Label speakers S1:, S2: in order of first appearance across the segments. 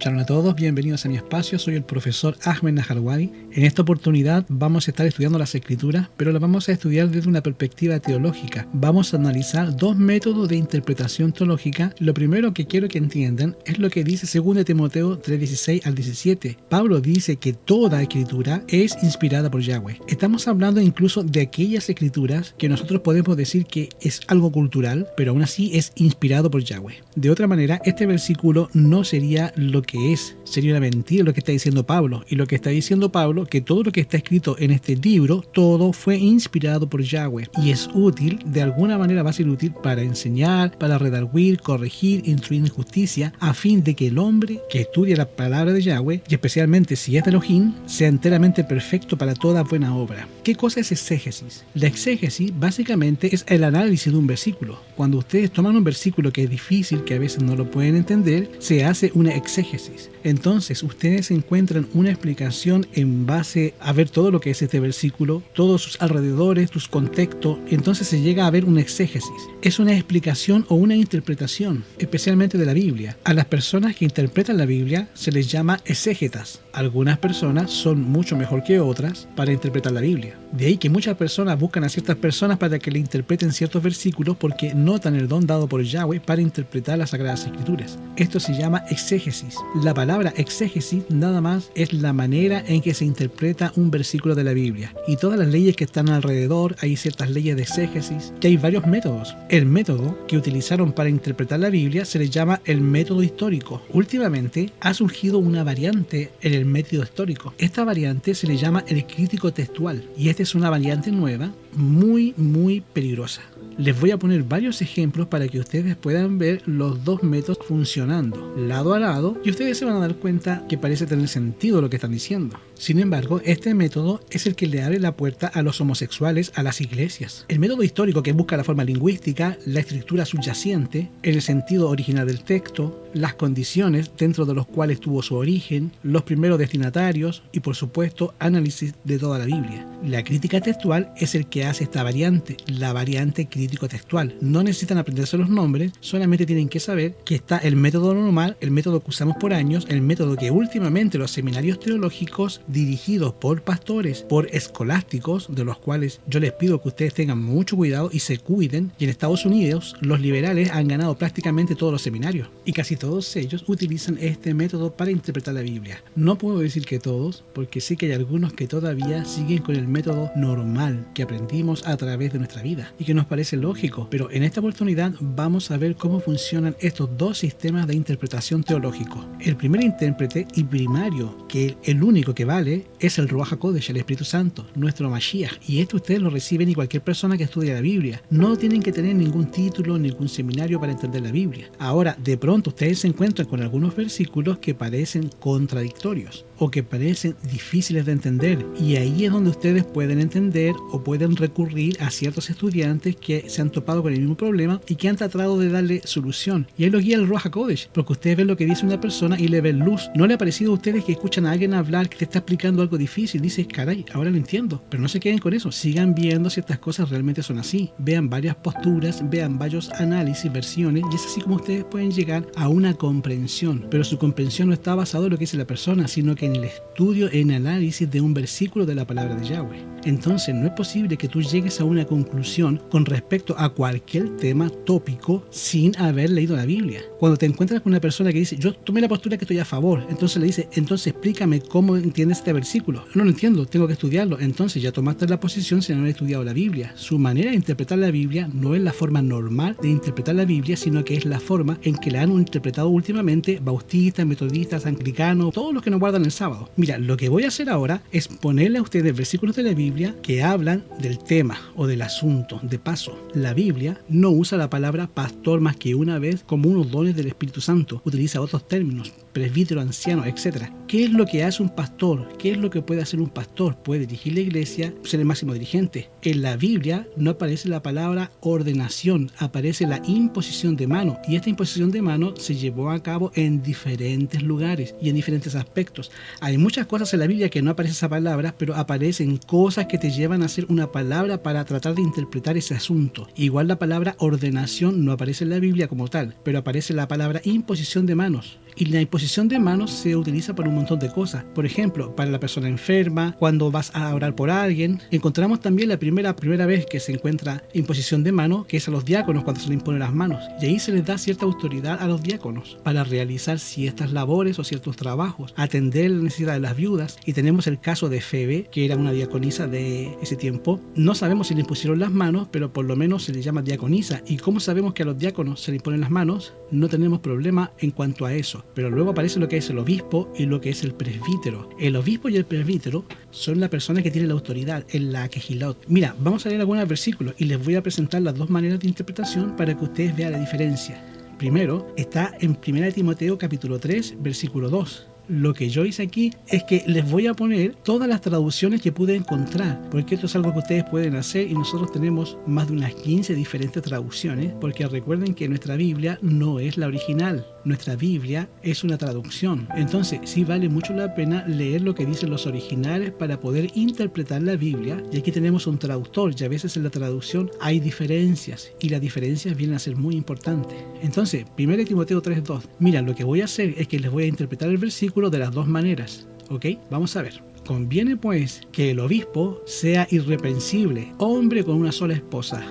S1: Shalom a todos, bienvenidos a mi espacio, soy el profesor Ahmed Najarwadi. En esta oportunidad vamos a estar estudiando las escrituras, pero las vamos a estudiar desde una perspectiva teológica. Vamos a analizar dos métodos de interpretación teológica. Lo primero que quiero que entiendan es lo que dice 2 Timoteo 3:16 al 17. Pablo dice que toda escritura es inspirada por Yahweh. Estamos hablando incluso de aquellas escrituras que nosotros podemos decir que es algo cultural, pero aún así es inspirado por Yahweh. De otra manera, este versículo no sería lo que es, sería una mentira lo que está diciendo Pablo. Y lo que está diciendo Pablo, que todo lo que está escrito en este libro, todo fue inspirado por Yahweh y es útil, de alguna manera va a ser útil para enseñar, para redarguir, corregir, instruir en justicia, a fin de que el hombre que estudia la palabra de Yahweh, y especialmente si es de Elohim, sea enteramente perfecto para toda buena obra. ¿Qué cosa es exégesis? La exégesis básicamente es el análisis de un versículo. Cuando ustedes toman un versículo que es difícil, que a veces no lo pueden entender, se hace una exégesis. Entonces ustedes encuentran una explicación en base a ver todo lo que es este versículo, todos sus alrededores, sus contextos. Entonces se llega a ver una exégesis. Es una explicación o una interpretación, especialmente de la Biblia. A las personas que interpretan la Biblia se les llama exégetas. Algunas personas son mucho mejor que otras para interpretar la Biblia. De ahí que muchas personas buscan a ciertas personas para que le interpreten ciertos versículos porque notan el don dado por Yahweh para interpretar las Sagradas Escrituras. Esto se llama exégesis. La palabra exégesis nada más es la manera en que se interpreta un versículo de la Biblia. Y todas las leyes que están alrededor, hay ciertas leyes de exégesis, que hay varios métodos. El método que utilizaron para interpretar la Biblia se le llama el método histórico. Últimamente ha surgido una variante en el método histórico. Esta variante se le llama el crítico textual y esta es una variante nueva, muy peligrosa. Les voy a poner varios ejemplos para que ustedes puedan ver los dos métodos funcionando lado a lado y ustedes se van a dar cuenta que parece tener sentido lo que están diciendo. Sin embargo, este método es el que le abre la puerta a los homosexuales a las iglesias. El método histórico, que busca la forma lingüística, la estructura subyacente, el sentido original del texto, las condiciones dentro de los cuales tuvo su origen, los primeros destinatarios y, por supuesto, análisis de toda la Biblia. La crítica textual es el que hace esta variante, la variante crítico textual. No necesitan aprenderse los nombres, solamente tienen que saber que está el método normal, el método que usamos por años, el método que últimamente los seminarios teológicos dirigidos por pastores, por escolásticos, de los cuales yo les pido que ustedes tengan mucho cuidado y se cuiden. Y en Estados Unidos los liberales han ganado prácticamente todos los seminarios y casi todos ellos utilizan este método para interpretar la Biblia. No puedo decir que todos, porque sé que hay algunos que todavía siguen con el método normal que aprendimos a través de nuestra vida y que nos parece lógico, pero en esta oportunidad vamos a ver cómo funcionan estos dos sistemas de interpretación teológico. El primer intérprete y primario, que el único que vale, es el Ruach HaKodesh, el Espíritu Santo, nuestro Mashiach, y esto ustedes lo reciben y cualquier persona que estudie la Biblia. No tienen que tener ningún título, ningún seminario para entender la Biblia. Ahora, de pronto ustedes se encuentran con algunos versículos que parecen contradictorios o que parecen difíciles de entender, y ahí es donde ustedes pueden entender o pueden recurrir a ciertos estudiantes que se han topado con el mismo problema y que han tratado de darle solución, y ahí los guía el Ruach HaKodesh, porque ustedes ven lo que dice una persona y le ven luz. ¿No le ha parecido a ustedes que escuchan a alguien hablar que te está explicando algo difícil? Dices, caray, ahora lo entiendo, pero no se queden con eso, sigan viendo si estas cosas realmente son así, vean varias posturas, vean varios análisis, versiones, y es así como ustedes pueden llegar a una comprensión, pero su comprensión no está basada en lo que dice la persona, sino que en el estudio, en análisis de un versículo de la palabra de Yahweh. Entonces no es posible que tú llegues a una conclusión con respecto a cualquier tema tópico sin haber leído la Biblia. Cuando te encuentras con una persona que dice, yo tomé la postura que estoy a favor, entonces le dice, entonces explícame cómo entiendes este versículo. No lo entiendo, tengo que estudiarlo. Entonces ya tomaste la posición sin haber estudiado la Biblia. Su manera de interpretar la Biblia no es la forma normal de interpretar la Biblia, sino que es la forma en que la han interpretado últimamente bautistas, metodistas, anglicanos, todos los que no guardan el sábado. Mira, lo que voy a hacer ahora es ponerle a ustedes versículos de la Biblia que hablan del tema o del asunto. De paso, la Biblia no usa la palabra pastor más que una vez como unos dones del Espíritu Santo. Utiliza otros términos, presbítero, anciano, etc. ¿Qué es lo que hace un pastor? ¿Qué es lo que puede hacer un pastor? Puede dirigir la iglesia, ser el máximo dirigente. En la Biblia no aparece la palabra ordenación, aparece la imposición de mano, y esta imposición de mano se llevó a cabo en diferentes lugares y en diferentes aspectos. Hay muchas cosas en la Biblia que no aparece esa palabra, pero aparecen cosas que te llevan a hacer una palabra para tratar de interpretar ese asunto. Igual la palabra ordenación no aparece en la Biblia como tal, pero aparece la palabra imposición de manos, Y la imposición de manos se utiliza para un montón de cosas. Por ejemplo, para la persona enferma, cuando vas a orar por alguien. Encontramos también la primera vez que se encuentra imposición de manos, que es a los diáconos cuando se les imponen las manos. Y ahí se les da cierta autoridad a los diáconos para realizar ciertas labores o ciertos trabajos, atender la necesidad de las viudas. Y tenemos el caso de Febe, que era una diaconisa de ese tiempo. No sabemos si le impusieron las manos, pero por lo menos se le llama diaconisa. ¿Y cómo sabemos que a los diáconos se le imponen las manos? No tenemos problema en cuanto a eso. Pero luego aparece lo que es el obispo y lo que es el presbítero. El obispo y el presbítero son la persona que tiene la autoridad en la quejilot. Mira, vamos a leer algunos versículos y les voy a presentar las dos maneras de interpretación para que ustedes vean la diferencia. Primero, está en 1 Timoteo capítulo 3, versículo 2. Lo que yo hice aquí es que les voy a poner todas las traducciones que pude encontrar, porque esto es algo que ustedes pueden hacer y nosotros tenemos más de unas 15 diferentes traducciones, porque recuerden que nuestra Biblia no es la original, nuestra Biblia es una traducción. Entonces sí vale mucho la pena leer lo que dicen los originales para poder interpretar la Biblia, y aquí tenemos un traductor y a veces en la traducción hay diferencias y las diferencias vienen a ser muy importantes. Entonces, 1 Timoteo 3.2, mira, lo que voy a hacer es que les voy a interpretar el versículo de las dos maneras, ¿ok? Vamos a ver. Conviene pues que el obispo sea irreprensible, hombre con una sola esposa,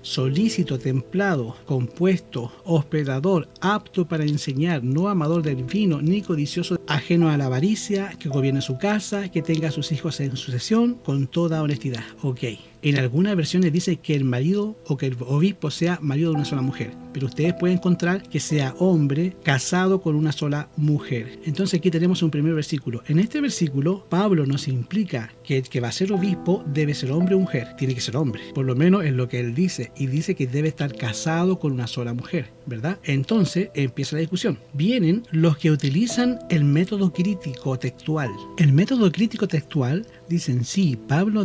S1: solícito, templado, compuesto, hospedador, apto para enseñar, no amador del vino, ni codicioso, ajeno a la avaricia, que gobierne su casa, que tenga a sus hijos en sucesión con toda honestidad. Ok. En algunas versiones dice que el marido o que el obispo sea marido de una sola mujer, pero ustedes pueden encontrar que sea hombre casado con una sola mujer. Entonces aquí tenemos un primer versículo. En este versículo Pablo nos implica que el que va a ser obispo debe ser hombre o mujer. Tiene que ser hombre, por lo menos es lo que él dice, y dice que debe estar casado con una sola mujer, ¿verdad? Entonces empieza la discusión. Vienen los que utilizan el método crítico textual. El método crítico textual dicen, sí, Pablo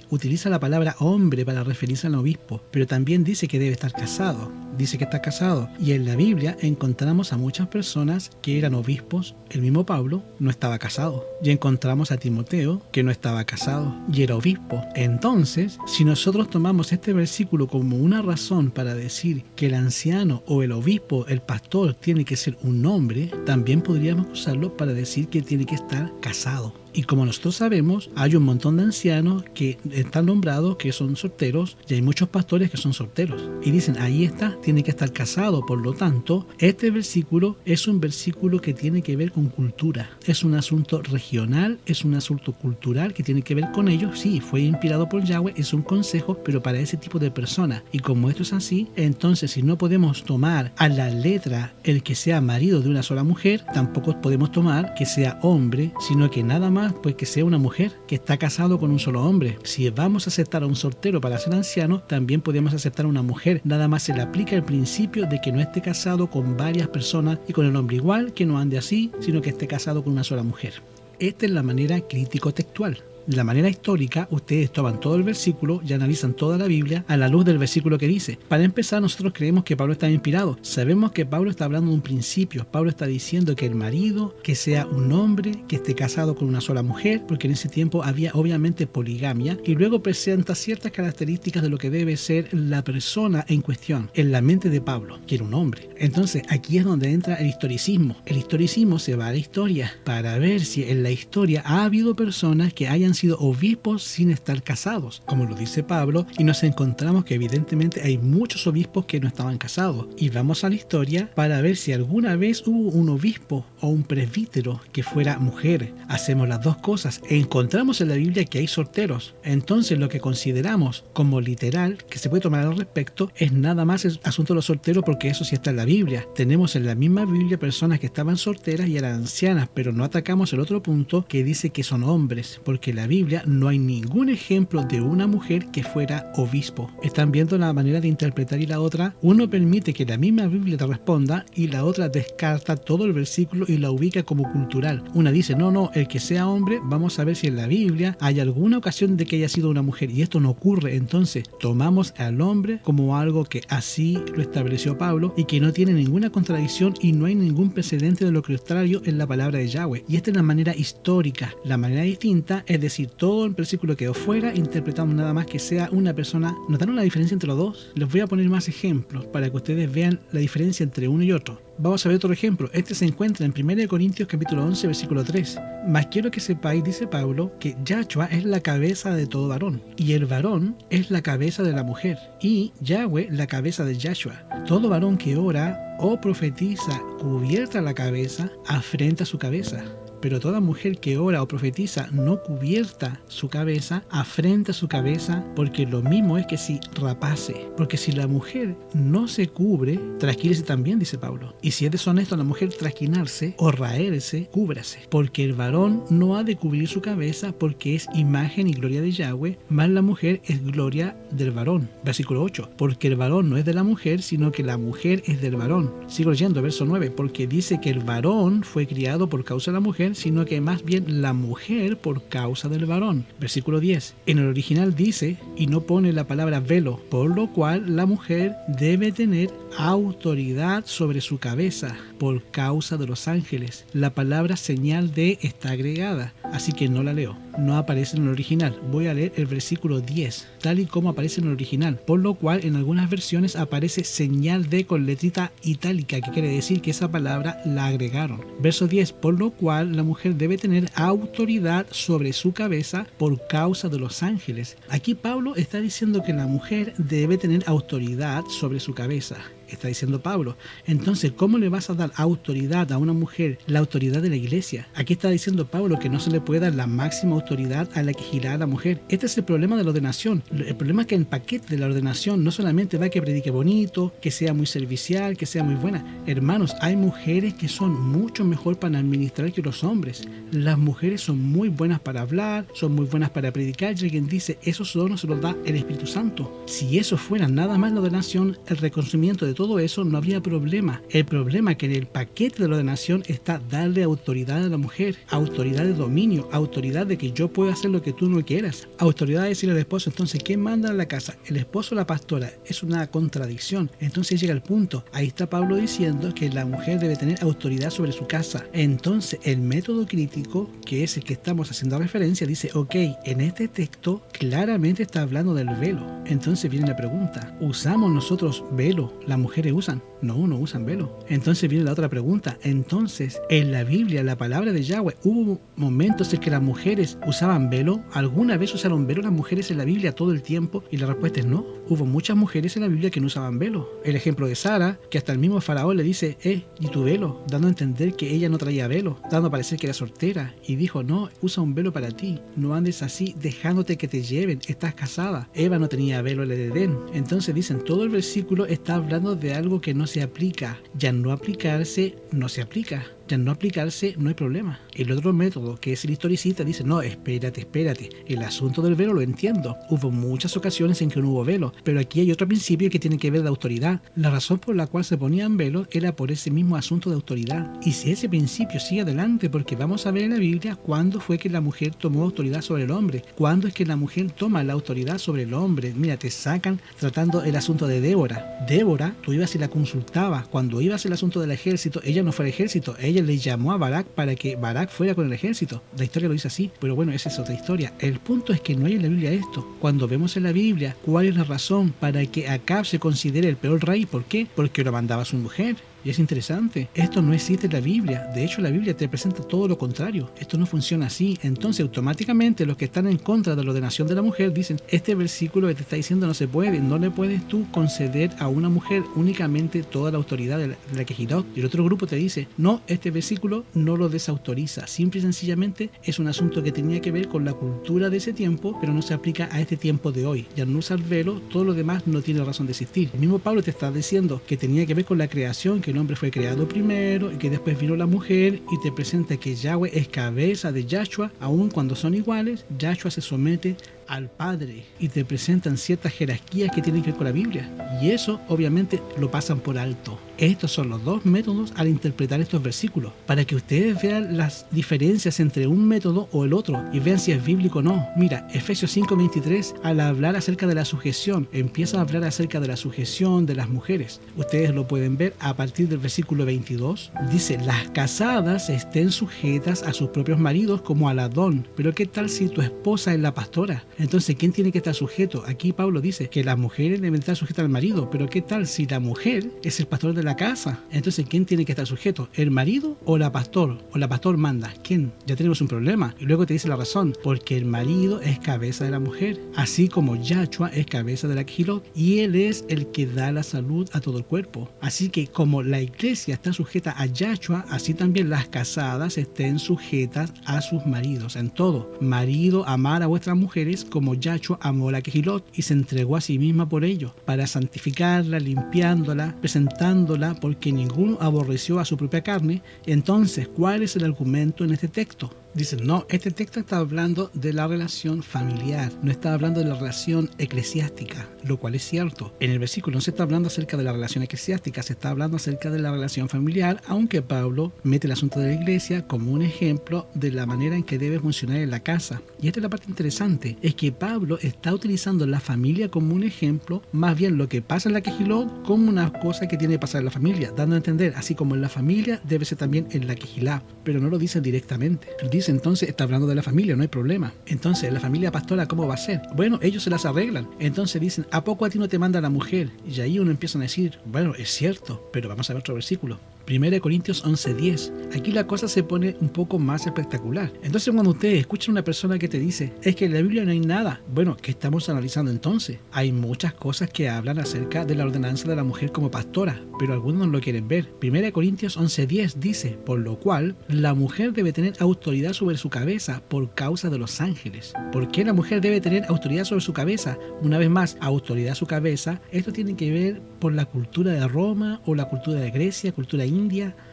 S1: utiliza la palabra hombre para referirse al obispo, pero también dice que debe estar casado. Dice que está casado. Y en la Biblia encontramos a muchas personas que eran obispos. El mismo Pablo no estaba casado. Y encontramos a Timoteo que no estaba casado y era obispo. Entonces, si nosotros tomamos este versículo como una razón para decir que el anciano o el obispo, el pastor, tiene que ser un hombre, también podríamos usarlo para decir que tiene que estar casado. Y como nosotros sabemos, hay un montón de ancianos que están nombrados que son solteros y hay muchos pastores que son solteros. Y dicen, ahí está, tiene que estar casado. Por lo tanto, este versículo es un versículo que tiene que ver con cultura. Es un asunto regional, es un asunto cultural que tiene que ver con ellos. Sí, fue inspirado por Yahweh, es un consejo, pero para ese tipo de personas. Y como esto es así, entonces si no podemos tomar a la letra el que sea marido de una sola mujer, tampoco podemos tomar que sea hombre, sino que nada más pues que sea una mujer que está casado con un solo hombre. Si vamos a aceptar a un soltero para ser anciano, también podemos aceptar a una mujer. Nada más se le aplica el principio de que no esté casado con varias personas y con el hombre igual, que no ande así, sino que esté casado con una sola mujer. Esta es la manera crítico-textual. De la manera histórica, ustedes toman todo el versículo y analizan toda la Biblia a la luz del versículo que dice. Para empezar, nosotros creemos que Pablo está inspirado. Sabemos que Pablo está hablando de un principio. Pablo está diciendo que el marido, que sea un hombre, que esté casado con una sola mujer, porque en ese tiempo había obviamente poligamia, y luego presenta ciertas características de lo que debe ser la persona en cuestión, en la mente de Pablo, que era un hombre. Entonces, aquí es donde entra el historicismo. El historicismo se va a la historia para ver si en la historia ha habido personas que hayan sido obispos sin estar casados, como lo dice Pablo, y nos encontramos que evidentemente hay muchos obispos que no estaban casados. Y vamos a la historia para ver si alguna vez hubo un obispo o un presbítero que fuera mujer. Hacemos las dos cosas. Encontramos en la Biblia que hay solteros. Entonces lo que consideramos como literal, que se puede tomar al respecto, es nada más el asunto de los solteros, porque eso sí está en la Biblia. Tenemos en la misma Biblia personas que estaban solteras y eran ancianas, pero no atacamos el otro punto que dice que son hombres, porque la Biblia no hay ningún ejemplo de una mujer que fuera obispo. Están viendo la manera de interpretar, y la otra, uno permite que la misma Biblia te responda y la otra descarta todo el versículo y la ubica como cultural. Una dice, no, el que sea hombre, vamos a ver si en la Biblia hay alguna ocasión de que haya sido una mujer, y esto no ocurre. Entonces tomamos al hombre como algo que así lo estableció Pablo y que no tiene ninguna contradicción y no hay ningún precedente de lo contrario en la palabra de Yahweh. Y esta es la manera histórica. La manera distinta es decir, decir, todo el versículo quedó fuera, interpretamos nada más que sea una persona. ¿Notaron la diferencia entre los dos? Les voy a poner más ejemplos para que ustedes vean la diferencia entre uno y otro. Vamos a ver otro ejemplo. Este se encuentra en 1 Corintios capítulo 11, versículo 3. Mas quiero que sepáis, dice Pablo, que Yahshua es la cabeza de todo varón, y el varón es la cabeza de la mujer, y Yahweh la cabeza de Yahshua. Todo varón que ora o profetiza cubierta la cabeza, afrenta su cabeza. Pero toda mujer que ora o profetiza no cubierta su cabeza, afrenta su cabeza, porque lo mismo es que si rapase. Porque si la mujer no se cubre, trasquínese también, dice Pablo. Y si es deshonesto la mujer trasquinarse o raerse, cúbrase. Porque el varón no ha de cubrir su cabeza, porque es imagen y gloria de Yahweh, mas la mujer es gloria del varón. Versículo 8. Porque el varón no es de la mujer, sino que la mujer es del varón. Sigo leyendo, verso 9. Porque dice que el varón fue criado por causa de la mujer, sino que más bien la mujer por causa del varón. Versículo 10. En el original dice, y no pone la palabra velo, por lo cual la mujer debe tener autoridad sobre su cabeza por causa de los ángeles. La palabra señal de está agregada, así que no la leo. No aparece en el original. Voy a leer el versículo 10, tal y como aparece en el original, por lo cual en algunas versiones aparece señal de con letrita itálica, que quiere decir que esa palabra la agregaron. Verso 10, por lo cual la mujer debe tener autoridad sobre su cabeza por causa de los ángeles. Aquí Pablo está diciendo que la mujer debe tener autoridad sobre su cabeza. Está diciendo Pablo. Entonces, ¿cómo le vas a dar autoridad a una mujer? La autoridad de la iglesia. Aquí está diciendo Pablo que no se le puede dar la máxima autoridad a la que gira a la mujer. Este es el problema de la ordenación. El problema es que el paquete de la ordenación no solamente va a que predique bonito, que sea muy servicial, que sea muy buena. Hermanos, hay mujeres que son mucho mejor para administrar que los hombres. Las mujeres son muy buenas para hablar, son muy buenas para predicar. Y alguien dice, esos dones se los da el Espíritu Santo. Si eso fuera nada más la ordenación, el reconocimiento de todo eso, no habría problema. El problema es que en el paquete de la ordenación está darle autoridad a la mujer, autoridad de dominio, autoridad de que yo puedo hacer lo que tú no quieras, autoridad de decirle al esposo, entonces, ¿quién manda en la casa? ¿El esposo o la pastora? Es una contradicción. Entonces llega el punto. Ahí está Pablo diciendo que la mujer debe tener autoridad sobre su casa. Entonces, el método crítico, que es el que estamos haciendo referencia, dice, ok, en este texto claramente está hablando del velo. Entonces viene la pregunta, ¿usamos nosotros velo? ¿La mujeres usan? No usan velo. Entonces viene la otra pregunta. Entonces, en la Biblia, la palabra de Yahweh, ¿hubo momentos en que las mujeres usaban velo? ¿Alguna vez usaron velo las mujeres en la Biblia todo el tiempo? Y la respuesta es no. Hubo muchas mujeres en la Biblia que no usaban velo. El ejemplo de Sara, que hasta el mismo faraón le dice, ¿y tu velo? Dando a entender que ella no traía velo, dando a parecer que era soltera. Y dijo, no, usa un velo para ti. No andes así dejándote que te lleven. Estás casada. Eva no tenía velo en el Edén. Entonces dicen, todo el versículo está hablando de algo que no se aplica. Ya no aplicarse, no se aplica. Ya no aplicarse, no hay problema. El otro método, que es el historicista, dice, no, espérate. El asunto del velo lo entiendo. Hubo muchas ocasiones en que no hubo velo, pero aquí hay otro principio que tiene que ver de autoridad. La razón por la cual se ponían velos era por ese mismo asunto de autoridad. Y si ese principio sigue adelante, porque vamos a ver en la Biblia cuándo fue que la mujer tomó autoridad sobre el hombre. Cuándo es que la mujer toma la autoridad sobre el hombre. Mira, te sacan tratando el asunto de Débora. Débora, tú ibas y la consultabas. Cuando ibas el asunto del ejército, ella no fue al ejército, ella le llamó a Barak para que Barak fuera con el ejército. La historia lo dice así, pero bueno, esa es otra historia. El punto es que no hay en la Biblia esto. Cuando vemos en la Biblia cuál es la razón para que Acab se considere el peor rey, ¿por qué? Porque lo mandaba a su mujer. Y es interesante, esto no existe en la Biblia. De hecho, la Biblia te presenta todo lo contrario. Esto no funciona así. Entonces, automáticamente, los que están en contra de la ordenación de la mujer dicen, este versículo que te está diciendo no se puede. No le puedes tú conceder a una mujer únicamente toda la autoridad de la que giró. Y el otro grupo te dice, no, este versículo no lo desautoriza. Simple y sencillamente es un asunto que tenía que ver con la cultura de ese tiempo, pero no se aplica a este tiempo de hoy. Ya no usar velo, todo lo demás no tiene razón de existir. El mismo Pablo te está diciendo que tenía que ver con la creación, que el hombre fue creado primero y que después vino la mujer, y te presenta que Yahweh es cabeza de Yahshua. Aun cuando son iguales, Yahshua se somete al padre y te presentan ciertas jerarquías que tienen que ver con la Biblia. Y eso obviamente lo pasan por alto. Estos son los dos métodos al interpretar estos versículos, para que ustedes vean las diferencias entre un método o el otro y vean si es bíblico o no. Mira, Efesios 5:23, al hablar acerca de la sujeción, empieza a hablar acerca de la sujeción de las mujeres. Ustedes lo pueden ver a partir del versículo 22. Dice, las casadas estén sujetas a sus propios maridos como al Adón. Pero ¿qué tal si tu esposa es la pastora? Entonces, ¿quién tiene que estar sujeto? Aquí Pablo dice que las mujeres deben estar sujetas al marido, pero ¿qué tal si la mujer es el pastor de la casa? Entonces, ¿quién tiene que estar sujeto? ¿El marido o la pastor? ¿O la pastor manda? ¿Quién? Ya tenemos un problema. Y luego te dice la razón, porque el marido es cabeza de la mujer, así como Yahshua es cabeza de la Quejilot, y él es el que da la salud a todo el cuerpo. Así que como la iglesia está sujeta a Yahshua, así también las casadas estén sujetas a sus maridos en todo. Marido, amar a vuestras mujeres como Yahshua amó a la Quejilot y se entregó a sí misma por ello, para santificarla, limpiándola, presentándola, porque ninguno aborreció a su propia carne. Entonces, ¿cuál es el argumento en este texto? Dicen, no, este texto está hablando de la relación familiar, no está hablando de la relación eclesiástica, lo cual es cierto. En el versículo no se está hablando acerca de la relación eclesiástica, se está hablando acerca de la relación familiar, aunque Pablo mete el asunto de la iglesia como un ejemplo de la manera en que debe funcionar en la casa. Y esta es la parte interesante, es que Pablo está utilizando la familia como un ejemplo, más bien lo que pasa en la Quejilot como una cosa que tiene que pasar en la familia, dando a entender, así como en la familia debe ser también en la Quejilá, pero no lo dice directamente. Dice, entonces está hablando de la familia, no hay problema. Entonces, la familia pastora, ¿cómo va a ser? Bueno, ellos se las arreglan. Entonces dicen, ¿a poco a ti no te manda la mujer? Y ahí uno empieza a decir, bueno, es cierto, pero vamos a ver otro versículo. 1 Corintios 11:10. Aquí la cosa se pone un poco más espectacular. Entonces, cuando ustedes escuchan a una persona que te dice, es que en la Biblia no hay nada, bueno, ¿qué estamos analizando entonces? Hay muchas cosas que hablan acerca de la ordenanza de la mujer como pastora, pero algunos no lo quieren ver. 1 Corintios 11:10 dice, por lo cual, la mujer debe tener autoridad sobre su cabeza por causa de los ángeles. ¿Por qué la mujer debe tener autoridad sobre su cabeza? Una vez más, autoridad sobre su cabeza, esto tiene que ver por la cultura de Roma o la cultura de Grecia, cultura india.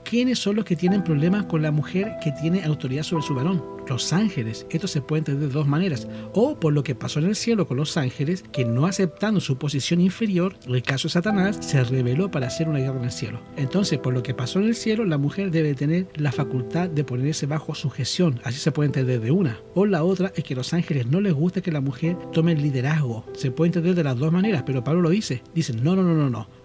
S1: ¿Quiénes son los que tienen problemas con la mujer que tiene autoridad sobre su varón? Los ángeles. Esto se puede entender de dos maneras. O por lo que pasó en el cielo con los ángeles, que no aceptando su posición inferior, el caso de Satanás, se rebeló para hacer una guerra en el cielo. Entonces, por lo que pasó en el cielo, la mujer debe tener la facultad de ponerse bajo sujeción. Así se puede entender de una. O la otra es que a los ángeles no les gusta que la mujer tome el liderazgo. Se puede entender de las dos maneras, pero Pablo lo dice. Dicen, no.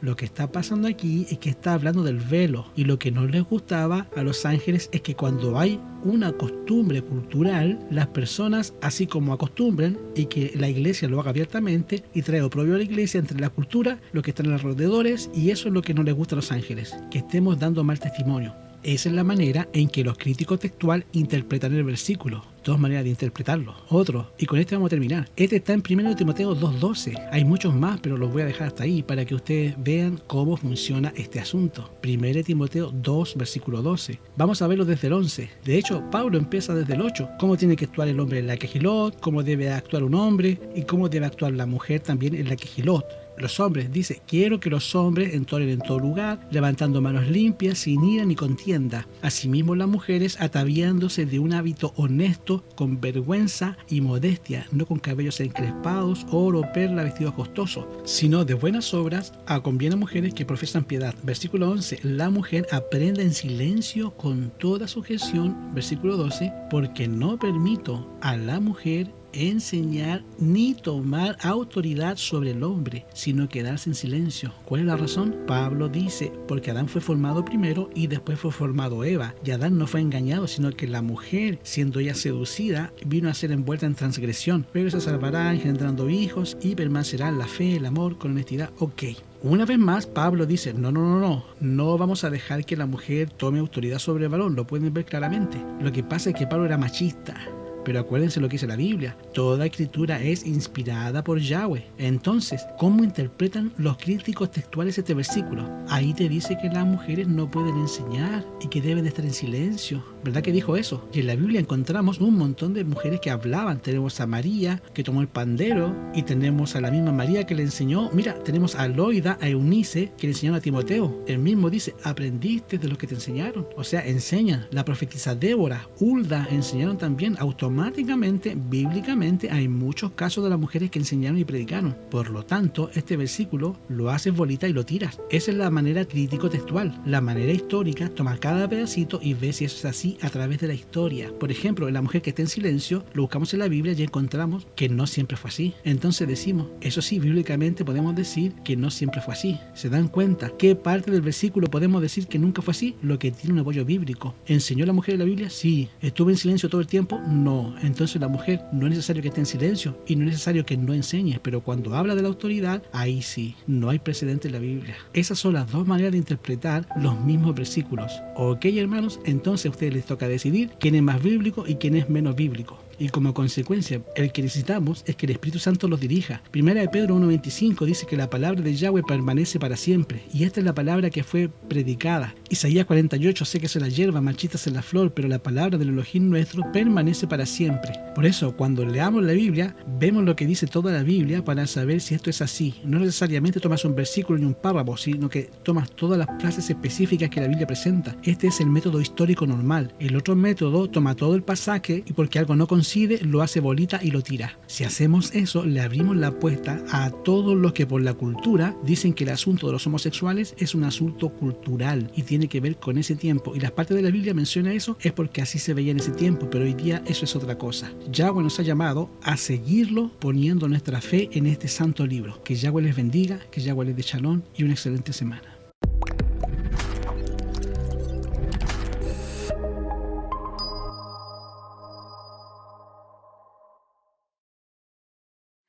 S1: Lo que está pasando aquí es que está hablando del velo. Y lo que no les gustaba a los ángeles es que cuando hay una costumbre cultural, las personas así como acostumbran, y que la iglesia lo haga abiertamente y trae oprobio a la iglesia entre la cultura, lo que están en los alrededores, y eso es lo que no les gusta a los ángeles, que estemos dando mal testimonio. Esa es la manera en que los críticos textual interpretan el versículo. Dos maneras de interpretarlo. Otro, y con este vamos a terminar. Este está en 1 Timoteo 2:12. Hay muchos más, pero los voy a dejar hasta ahí para que ustedes vean cómo funciona este asunto. 1 Timoteo 2, versículo 12. Vamos a verlo desde el 11. De hecho, Pablo empieza desde el 8. Cómo tiene que actuar el hombre en la Quejilot, cómo debe actuar un hombre y cómo debe actuar la mujer también en la Quejilot. Los hombres, dice, quiero que los hombres entonen en todo lugar, levantando manos limpias, sin ira ni contienda. Asimismo las mujeres ataviándose de un hábito honesto, con vergüenza y modestia, no con cabellos encrespados, oro, perla, vestidos costosos, sino de buenas obras, conviene a mujeres que profesan piedad. Versículo 11, la mujer aprenda en silencio con toda sujeción. Versículo 12, porque no permito a la mujer enseñar ni tomar autoridad sobre el hombre, sino quedarse en silencio. ¿Cuál es la razón? Pablo dice, porque Adán fue formado primero y después fue formado Eva, y Adán no fue engañado, sino que la mujer, siendo ella seducida, vino a ser envuelta en transgresión, pero se salvará engendrando hijos y permanecerá en la fe, el amor, con honestidad. Ok. Una vez más, Pablo dice, no vamos a dejar que la mujer tome autoridad sobre el varón, lo pueden ver claramente. Lo que pasa es que Pablo era machista. Pero acuérdense lo que dice la Biblia, toda escritura es inspirada por Yahweh. Entonces, ¿cómo interpretan los críticos textuales este versículo? Ahí te dice que las mujeres no pueden enseñar y que deben de estar en silencio. ¿Verdad que dijo eso? Y en la Biblia encontramos un montón de mujeres que hablaban. Tenemos a María, que tomó el pandero, y tenemos a la misma María que le enseñó. Mira, tenemos a Loida, a Eunice, que le enseñaron a Timoteo. Él mismo dice, aprendiste de los que te enseñaron. O sea, enseñan. La profetisa Débora, Hulda, enseñaron también. Automar automáticamente, bíblicamente, hay muchos casos de las mujeres que enseñaron y predicaron. Por lo tanto, este versículo lo haces bolita y lo tiras. Esa es la manera crítico textual. La manera histórica, toma cada pedacito y ves si eso es así a través de la historia. Por ejemplo, la mujer que está en silencio, lo buscamos en la Biblia y encontramos que no siempre fue así. Entonces decimos, eso sí, bíblicamente podemos decir que no siempre fue así. ¿Se dan cuenta? ¿Qué parte del versículo podemos decir que nunca fue así? Lo que tiene un apoyo bíblico. ¿Enseñó la mujer en la Biblia? Sí. ¿Estuvo en silencio todo el tiempo? No. Entonces la mujer no es necesario que esté en silencio y no es necesario que no enseñe, pero cuando habla de la autoridad, ahí sí, no hay precedente en la Biblia. Esas son las dos maneras de interpretar los mismos versículos. Ok, hermanos, entonces a ustedes les toca decidir quién es más bíblico y quién es menos bíblico. Y como consecuencia, el que necesitamos es que el Espíritu Santo los dirija. Primera de Pedro 1:25 dice que la palabra de Yahweh permanece para siempre. Y esta es la palabra que fue predicada. Isaías 48, séquese la hierba, marchítase la flor, pero la palabra del Elohim nuestro permanece para siempre. Por eso, cuando leamos la Biblia, vemos lo que dice toda la Biblia para saber si esto es así. No necesariamente tomas un versículo ni un párrafo, sino que tomas todas las frases específicas que la Biblia presenta. Este es el método histórico normal. El otro método toma todo el pasaje y porque algo no coincide, lo hace bolita y lo tira. Si hacemos eso, le abrimos la puerta a todos los que por la cultura dicen que el asunto de los homosexuales es un asunto cultural y tiene que ver con ese tiempo. Y las partes de la Biblia menciona eso es porque así se veía en ese tiempo, pero hoy día eso es otra cosa. Yahweh nos ha llamado a seguirlo poniendo nuestra fe en este santo libro. Que Yahweh les bendiga, que Yahweh les dé shalom y una excelente semana.